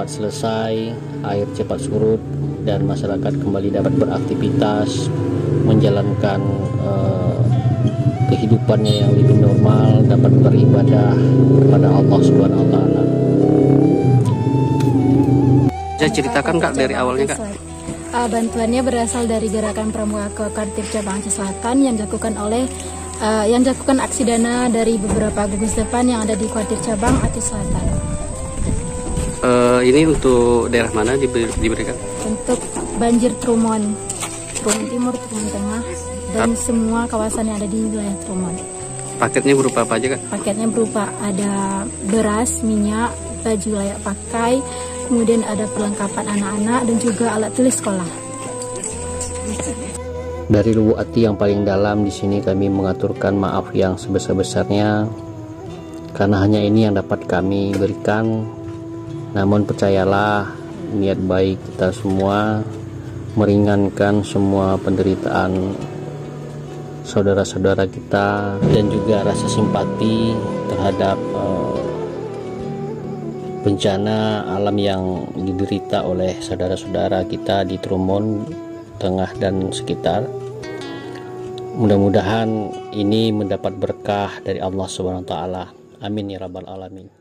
cepat selesai, air cepat surut, dan masyarakat kembali dapat beraktivitas, menjalankan kehidupannya yang lebih normal, dapat beribadah kepada Allah Subhanahu wa Ta'ala. Saya ceritakan Kak dari awalnya Kak. Bantuannya berasal dari gerakan Pramuka Kooperatif Cabang Aceh Selatan yang dilakukan aksi dana dari beberapa gugus depan yang ada di Kuartir Cabang Aceh Selatan. Ini untuk daerah mana diberikan? Untuk banjir Trumon Timur, Trumon Tengah, dan semua kawasan yang ada di wilayah Trumon. Paketnya berupa apa aja Kak? Paketnya berupa ada beras, minyak, baju layak pakai, kemudian ada perlengkapan anak-anak dan juga alat tulis sekolah. Dari lubuk hati yang paling dalam di sini kami mengaturkan maaf yang sebesar-besarnya, karena hanya ini yang dapat kami berikan. Namun percayalah, niat baik kita semua meringankan semua penderitaan saudara-saudara kita, dan juga rasa simpati terhadap bencana alam yang diderita oleh saudara-saudara kita di Trumon Tengah dan sekitar. Mudah-mudahan ini mendapat berkah dari Allah Subhanahu wa Ta'ala. Amin ya rabbal alamin.